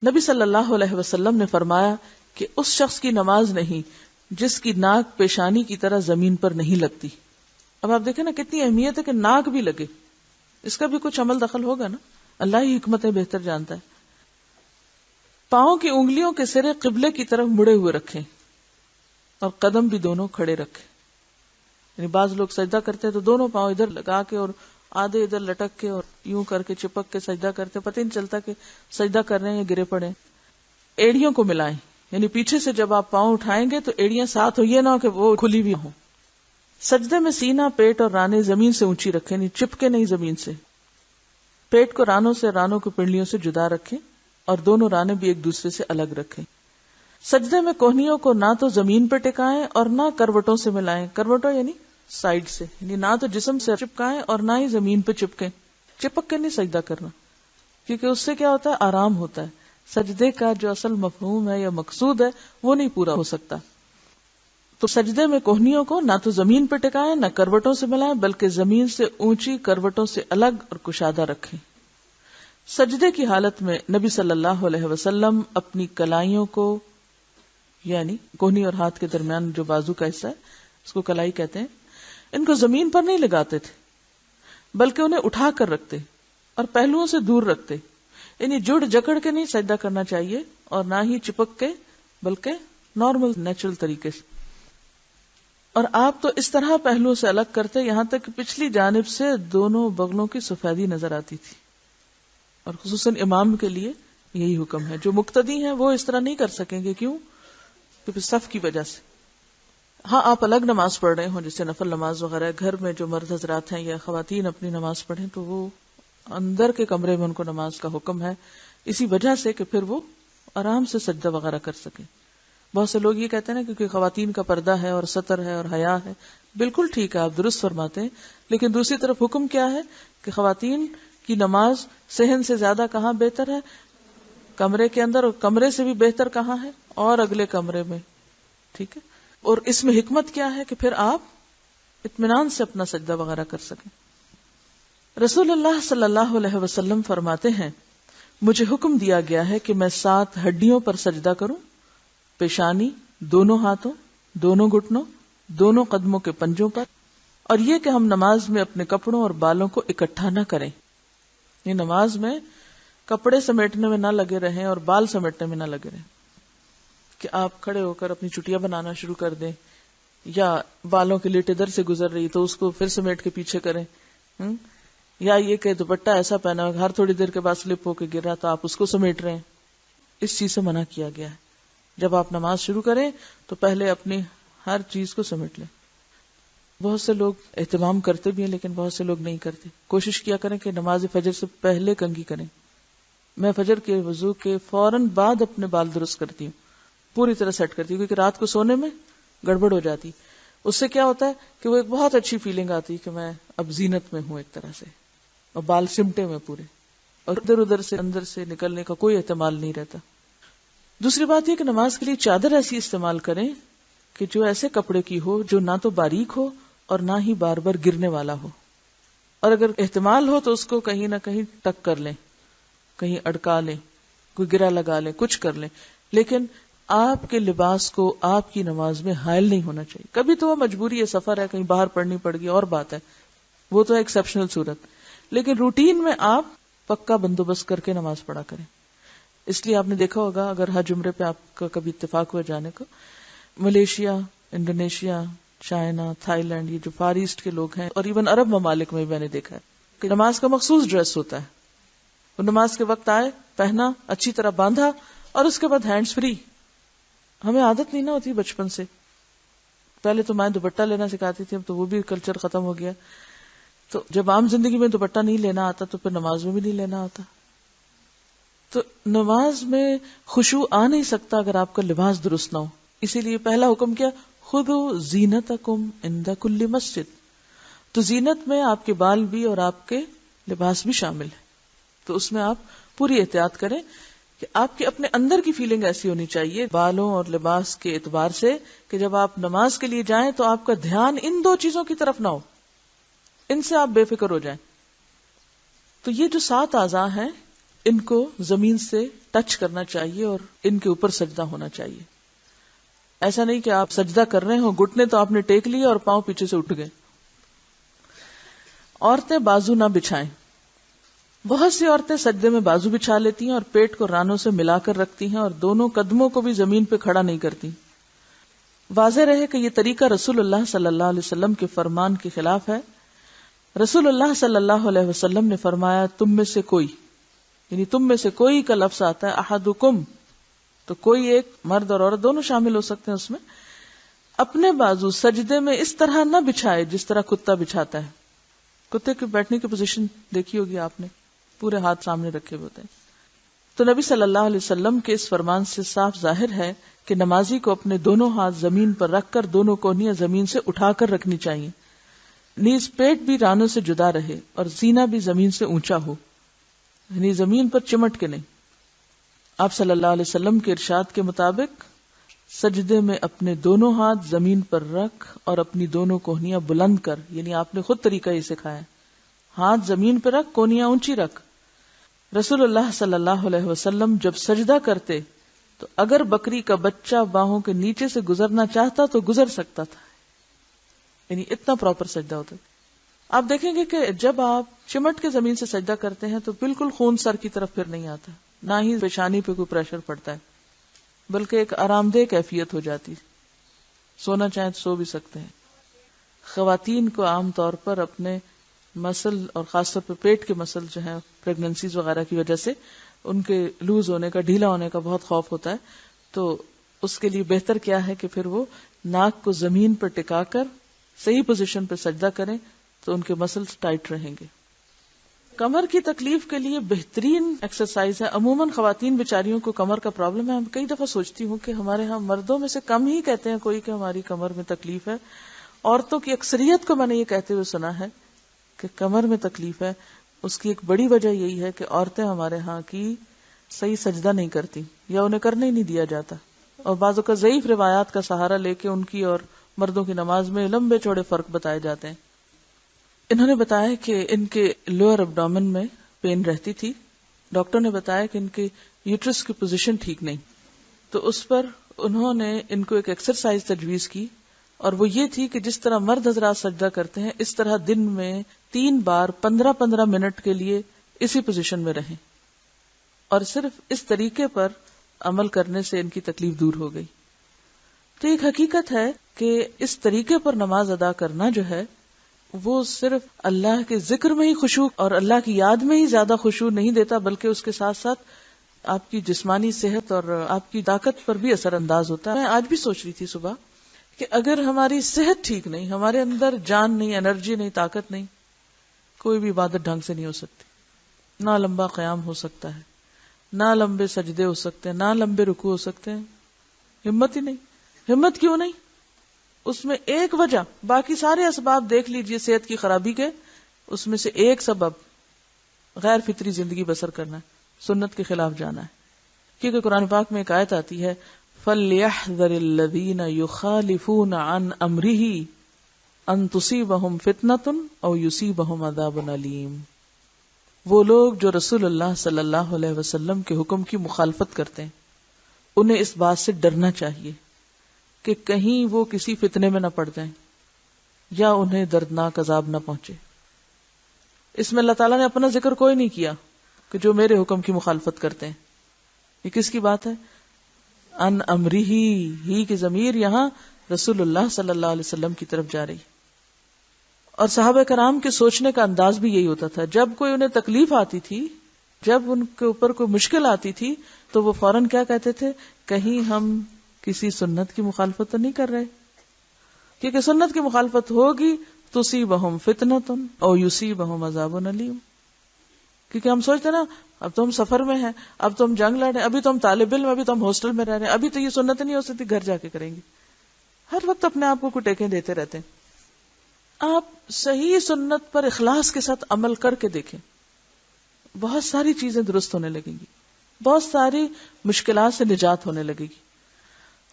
نبی صلی اللہ علیہ وسلم نے فرمایا کہ اس شخص کی نماز نہیں جس کی ناک پیشانی کی طرح زمین پر نہیں لگتی. اب آپ دیکھیں نا کتنی اہمیت ہے کہ ناک بھی لگے. اس کا بھی کچھ عمل دخل ہوگا نا, اللہ ہی حکمتیں بہتر جانتا ہے. پاؤں کی انگلیوں کے سرے قبلے کی طرف مڑے ہوئے رکھیں اور قدم بھی دونوں کھڑے رکھیں. یعنی بعض لوگ سجدہ کرتے ہیں تو دونوں پاؤں ادھر لگا کے اور آدھے ادھر لٹک کے اور یوں کر کے چپک کے سجدہ کرتے, پتہ نہیں چلتا کہ سجدہ کر رہے ہیں یا گرے پڑے. ایڑیوں کو ملائیں, یعنی پیچھے سے جب آپ پاؤں اٹھائیں گے تو ایڑیاں ساتھ ہو, یہ نہ ہو کہ وہ کھلی بھی ہوں. سجدے میں سینہ, پیٹ اور رانیں زمین سے اونچی رکھیں, یعنی چپکے نہیں زمین سے. پیٹ کو رانوں سے, رانوں کو پنڈلیوں سے جدا رکھیں اور دونوں رانے بھی ایک دوسرے سے الگ رکھیں. سجدے میں کوہنیوں کو نہ تو زمین پہ ٹکائیں اور نہ کروٹوں سے ملائیں. کروٹوں یعنی سائیڈ سے, یعنی نہ تو جسم سے چپکائیں اور نہ ہی زمین پہ چپکیں. چپک کے نہیں سجدہ کرنا, کیونکہ اس سے کیا ہوتا ہے, آرام ہوتا ہے. سجدے کا جو اصل مفہوم ہے یا مقصود ہے وہ نہیں پورا ہو سکتا. تو سجدے میں کوہنیوں کو نہ تو زمین پہ ٹکائیں نہ کروٹوں سے ملائیں, بلکہ زمین سے اونچی, کروٹوں سے الگ اور کشادہ رکھیں. سجدے کی حالت میں نبی صلی اللہ علیہ وسلم اپنی کلائیوں کو, یعنی کوہنی اور ہاتھ کے درمیان جو بازو کا حصہ ہے اس کو کلائی کہتے ہیں, ان کو زمین پر نہیں لگاتے تھے بلکہ انہیں اٹھا کر رکھتے اور پہلوؤں سے دور رکھتے. یعنی جڑ جکڑ کے نہیں سجدہ کرنا چاہیے اور نہ ہی چپک کے, بلکہ نارمل نیچرل طریقے سے. اور آپ تو اس طرح پہلوؤں سے الگ کرتے یہاں تک کہ پچھلی جانب سے دونوں بغلوں کی سفیدی نظر آتی تھی. اور خصوصاً امام کے لیے یہی حکم ہے. جو مقتدی ہیں وہ اس طرح نہیں کر سکیں گے. کیوں؟ کیونکہ صف کی وجہ سے. ہاں, آپ الگ نماز پڑھ رہے ہوں جیسے نفل نماز وغیرہ, گھر میں جو مرد حضرات ہیں یا خواتین اپنی نماز پڑھیں تو وہ اندر کے کمرے میں ان کو نماز کا حکم ہے, اسی وجہ سے کہ پھر وہ آرام سے سجدہ وغیرہ کر سکیں. بہت سے لوگ یہ کہتے ہیں نا کیونکہ خواتین کا پردہ ہے اور ستر ہے اور حیا ہے. بالکل ٹھیک ہے, آپ درست فرماتے ہیں, لیکن دوسری طرف حکم کیا ہے کہ خواتین کی نماز صحن سے زیادہ کہاں بہتر ہے؟ کمرے کے اندر, اور کمرے سے بھی بہتر کہاں ہے؟ اور اگلے کمرے میں. ٹھیک ہے, اور اس میں حکمت کیا ہے کہ پھر آپ اطمینان سے اپنا سجدہ وغیرہ کر سکیں. رسول اللہ صلی اللہ علیہ وسلم فرماتے ہیں, مجھے حکم دیا گیا ہے کہ میں 7 ہڈیوں پر سجدہ کروں, پیشانی, دونوں ہاتھوں, دونوں گھٹنوں, دونوں قدموں کے پنجوں پر, اور یہ کہ ہم نماز میں اپنے کپڑوں اور بالوں کو اکٹھا نہ کریں. یہ نماز میں کپڑے سمیٹنے میں نہ لگے رہیں اور بال سمیٹنے میں نہ لگے رہیں کہ آپ کھڑے ہو کر اپنی چٹیاں بنانا شروع کر دیں, یا بالوں کی لٹ ادھر سے گزر رہی تو اس کو پھر سمیٹ کے پیچھے کریں, یا یہ کہ دوپٹہ ایسا پہنا ہر تھوڑی دیر کے بعد سلپ ہو کے گر رہا تو آپ اس کو سمیٹ رہے ہیں. اس چیز سے منع کیا گیا ہے. جب آپ نماز شروع کریں تو پہلے اپنی ہر چیز کو سمیٹ لیں. بہت سے لوگ اہتمام کرتے بھی ہیں لیکن بہت سے لوگ نہیں کرتے. کوشش کیا کریں کہ نماز فجر سے پہلے کنگھی کریں. میں فجر کے وضو کے فوراً بعد اپنے بال درست کرتی ہوں, پوری طرح سیٹ کرتی ہوں, کیونکہ رات کو سونے میں گڑبڑ ہو جاتی. اس سے کیا ہوتا ہے کہ وہ ایک بہت اچھی فیلنگ آتی کہ میں اب زینت میں ہوں ایک طرح سے, اور بال سمٹے میں پورے, اور ادھر ادھر سے اندر سے نکلنے کا کوئی احتمال نہیں رہتا. دوسری بات یہ کہ نماز کے لیے چادر ایسی استعمال کریں کہ جو ایسے کپڑے کی ہو جو نہ تو باریک ہو اور نہ ہی بار بار گرنے والا ہو, اور اگر احتمال ہو تو اس کو کہیں نہ کہیں ٹک کر لیں, کہیں اڑکا لیں, کوئی گرا لگا لیں, کچھ کر لیں. لیکن آپ کے لباس کو آپ کی نماز میں حائل نہیں ہونا چاہیے. کبھی تو وہ مجبوری ہے, سفر ہے, کہیں باہر پڑھنی پڑ گئی, اور بات ہے, وہ تو ایکسیپشنل صورت, لیکن روٹین میں آپ پکا بندوبست کر کے نماز پڑھا کریں. اس لیے آپ نے دیکھا ہوگا, اگر حج عمرے پہ آپ کا کبھی اتفاق ہوا جانے کو, Malaysia, Indonesia, China, Thailand, یہ جو فار ایسٹ کے لوگ ہیں, اور ایون عرب ممالک میں بھی میں نے دیکھا ہے کہ نماز کا مخصوص ڈریس ہوتا ہے. وہ نماز کے وقت آئے, پہنا, اچھی طرح باندھا, اور اس کے بعد ہینڈز فری. ہمیں عادت نہیں نہ ہوتی بچپن سے. پہلے تو میں دوپٹہ لینا سکھاتی تھی, اب تو وہ بھی کلچر ختم ہو گیا. تو جب عام زندگی میں دوپٹہ نہیں لینا آتا تو پھر نماز میں بھی نہیں لینا آتا. تو نماز میں خشوع آ نہیں سکتا اگر آپ کا لباس درست نہ ہو. اسی لیے پہلا حکم کیا, خذوا زینتکم عند کل مسجد. تو زینت میں آپ کے بال بھی اور آپ کے لباس بھی شامل ہے. تو اس میں آپ پوری احتیاط کریں کہ آپ کے اپنے اندر کی فیلنگ ایسی ہونی چاہیے بالوں اور لباس کے اعتبار سے کہ جب آپ نماز کے لیے جائیں تو آپ کا دھیان ان 2 چیزوں کی طرف نہ ہو, ان سے آپ بے فکر ہو جائیں. تو یہ جو 7 اعضاء ہیں ان کو زمین سے ٹچ کرنا چاہیے اور ان کے اوپر سجدہ ہونا چاہیے. ایسا نہیں کہ آپ سجدہ کر رہے ہو، گھٹنے تو آپ نے ٹیک لیے اور پاؤں پیچھے سے اٹھ گئے. عورتیں بازو نہ بچھائیں. بہت سی عورتیں سجدے میں بازو بچھا لیتی ہیں اور پیٹ کو رانوں سے ملا کر رکھتی ہیں اور دونوں قدموں کو بھی زمین پہ کھڑا نہیں کرتی. واضح رہے کہ یہ طریقہ رسول اللہ صلی اللہ علیہ وسلم کے فرمان کے خلاف ہے. رسول اللہ صلی اللہ علیہ وسلم نے فرمایا تم میں سے کوئی، یعنی تم میں سے کوئی کا لفظ آتا ہے احدکم، تو کوئی ایک، مرد اور عورت دونوں شامل ہو سکتے ہیں اس میں، اپنے بازو سجدے میں اس طرح نہ بچھائے جس طرح کتا بچھاتا ہے. کتے کے بیٹھنے کی پوزیشن دیکھی ہوگی آپ نے، پورے ہاتھ سامنے رکھے ہوتے ہیں. تو نبی صلی اللہ علیہ وسلم کے اس فرمان سے صاف ظاہر ہے کہ نمازی کو اپنے دونوں ہاتھ زمین پر رکھ کر دونوں کونیاں زمین سے اٹھا کر رکھنی چاہیے. نیز پیٹ بھی رانوں سے جدا رہے اور سینہ بھی زمین سے اونچا ہو، یعنی زمین پر چمٹ کے نہیں. آپ صلی اللہ علیہ وسلم کے ارشاد کے مطابق سجدے میں اپنے دونوں ہاتھ زمین پر رکھ اور اپنی دونوں کوہنیاں بلند کر، یعنی آپ نے خود طریقہ یہ سکھایا، ہاتھ زمین پر رکھ، کونیاں اونچی رکھ. رسول اللہ صلی اللہ علیہ وسلم جب سجدہ کرتے تو اگر بکری کا بچہ باہوں کے نیچے سے گزرنا چاہتا تو گزر سکتا تھا، یعنی اتنا پراپر سجدہ ہوتا. آپ دیکھیں گے کہ جب آپ چمٹ کے زمین سے سجدہ کرتے ہیں تو بالکل خون سر کی طرف پھر نہیں آتا، نہ ہی پیشانی پہ کوئی پریشر پڑتا ہے، بلکہ ایک آرام دہ کیفیت ہو جاتی. سونا چاہیں تو سو بھی سکتے ہیں. خواتین کو عام طور پر اپنے مسل اور خاص طور پہ پیٹ کے مسل جو ہیں پریگننسیز وغیرہ کی وجہ سے ان کے لوز ہونے کا، ڈھیلا ہونے کا بہت خوف ہوتا ہے. تو اس کے لیے بہتر کیا ہے کہ پھر وہ ناک کو زمین پر ٹکا کر صحیح پوزیشن پہ سجدہ کریں تو ان کے مسلز ٹائٹ رہیں گے. کمر کی تکلیف کے لیے بہترین ایکسرسائز ہے. عموماً خواتین بیچاریوں کو کمر کا پرابلم ہے. کئی دفعہ سوچتی ہوں کہ ہمارے ہاں مردوں میں سے کم ہی کہتے ہیں کوئی کہ ہماری کمر میں تکلیف ہے. عورتوں کی اکثریت کو میں نے یہ کہتے ہوئے سنا ہے کہ کمر میں تکلیف ہے. اس کی ایک بڑی وجہ یہی ہے کہ عورتیں ہمارے ہاں کی صحیح سجدہ نہیں کرتی یا انہیں کرنے ہی نہیں دیا جاتا، اور بعضوں کا ضعیف روایات کا سہارا لے کے ان کی اور مردوں کی نماز میں لمبے چوڑے فرق بتائے جاتے ہیں. انہوں نے بتایا کہ ان کے لوئر ابڈومن میں پین رہتی تھی. ڈاکٹر نے بتایا کہ ان کے یوٹرس کی پوزیشن ٹھیک نہیں، تو اس پر انہوں نے ان کو ایک ایکسرسائز تجویز کی، اور وہ یہ تھی کہ جس طرح مرد حضرات سجدہ کرتے ہیں اس طرح دن میں 3 بار 15-15 منٹ کے لیے اسی پوزیشن میں رہیں، اور صرف اس طریقے پر عمل کرنے سے ان کی تکلیف دور ہو گئی. تو ایک حقیقت ہے کہ اس طریقے پر نماز ادا کرنا جو ہے وہ صرف اللہ کے ذکر میں ہی خشوع اور اللہ کی یاد میں ہی زیادہ خشوع نہیں دیتا، بلکہ اس کے ساتھ ساتھ آپ کی جسمانی صحت اور آپ کی طاقت پر بھی اثر انداز ہوتا ہے. میں آج بھی سوچ رہی تھی صبح کہ اگر ہماری صحت ٹھیک نہیں، ہمارے اندر جان نہیں، انرجی نہیں، طاقت نہیں، کوئی بھی عبادت ڈھنگ سے نہیں ہو سکتی. نہ لمبا قیام ہو سکتا ہے، نہ لمبے سجدے ہو سکتے ہیں، نہ لمبے رکوع ہو سکتے ہیں. ہمت ہی نہیں. ہمت کیوں نہیں؟ اس میں ایک وجہ، باقی سارے اسباب دیکھ لیجئے صحت کی خرابی کے، اس میں سے ایک سبب غیر فطری زندگی بسر کرنا ہے، سنت کے خلاف جانا ہے. کیونکہ قرآن پاک میں ایک آیت آتی ہے فَلْيَحْذَرِ الَّذِينَ يُخَالِفُونَ عَنْ أَمْرِهِ أَن تُصِيبَهُمْ فِتْنَةٌ أَوْ يُصِيبَهُمْ عَذَابٌ أَلِيمٌ. وہ لوگ جو رسول اللہ صلی اللہ علیہ وسلم کے حکم کی مخالفت کرتے ہیں انہیں اس بات سے ڈرنا چاہیے کہ کہیں وہ کسی فتنے میں نہ پڑ جائیں یا انہیں دردناک عذاب نہ پہنچے. اس میں اللہ تعالیٰ نے اپنا ذکر کوئی نہیں کیا کہ جو میرے حکم کی مخالفت کرتے ہیں. یہ کس کی بات ہے؟ ان امری ہی کی ضمیر یہاں رسول اللہ صلی اللہ علیہ وسلم کی طرف جا رہی. اور صحابہ کرام کے سوچنے کا انداز بھی یہی ہوتا تھا. جب کوئی انہیں تکلیف آتی تھی، جب ان کے اوپر کوئی مشکل آتی تھی تو وہ فوراً کیا کہتے تھے؟ کہیں ہم کسی سنت کی مخالفت تو نہیں کر رہے، کیونکہ سنت کی مخالفت ہوگی تصیبہم فتنۃ او یصیبہم عذاب علیم. کیونکہ ہم سوچتے ہیں نا اب تو ہم سفر میں ہیں، اب تو ہم جنگ لڑ رہے ہیں، ابھی تو ہم طالب علم، ابھی تو ہم ہاسٹل میں رہ رہے ہیں، ابھی تو یہ سنت نہیں ہو سکتی، گھر جا کے کریں گے. ہر وقت اپنے آپ کو ٹیکیں دیتے رہتے ہیں. آپ صحیح سنت پر اخلاص کے ساتھ عمل کر کے دیکھیں، بہت ساری چیزیں درست ہونے لگیں گی، بہت ساری مشکلات سے نجات ہونے لگے گی.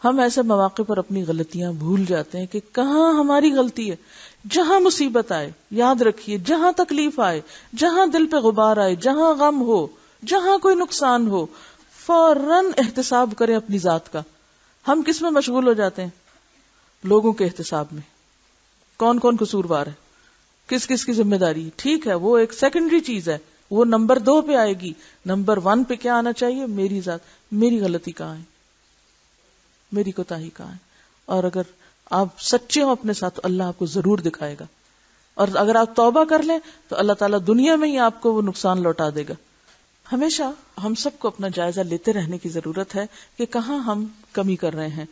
ہم ایسے مواقع پر اپنی غلطیاں بھول جاتے ہیں کہ کہاں ہماری غلطی ہے. جہاں مصیبت آئے یاد رکھیے، جہاں تکلیف آئے، جہاں دل پہ غبار آئے، جہاں غم ہو، جہاں کوئی نقصان ہو، فوراً احتساب کریں اپنی ذات کا. ہم کس میں مشغول ہو جاتے ہیں؟ لوگوں کے احتساب میں. کون کون قصوروار ہے, کس کس کی ذمہ داری ہے. ٹھیک ہے, وہ ایک سیکنڈری چیز ہے, وہ نمبر 2 پہ آئے گی. نمبر 1 پہ کیا آنا چاہیے؟ میری ذات, میری غلطی کہاں ہے, میری کوتاہی کہاں ہے. اور اگر آپ سچے ہو اپنے ساتھ تو اللہ آپ کو ضرور دکھائے گا. اور اگر آپ توبہ کر لیں تو اللہ تعالیٰ دنیا میں ہی آپ کو وہ نقصان لوٹا دے گا. ہمیشہ ہم سب کو اپنا جائزہ لیتے رہنے کی ضرورت ہے کہ کہاں ہم کمی کر رہے ہیں.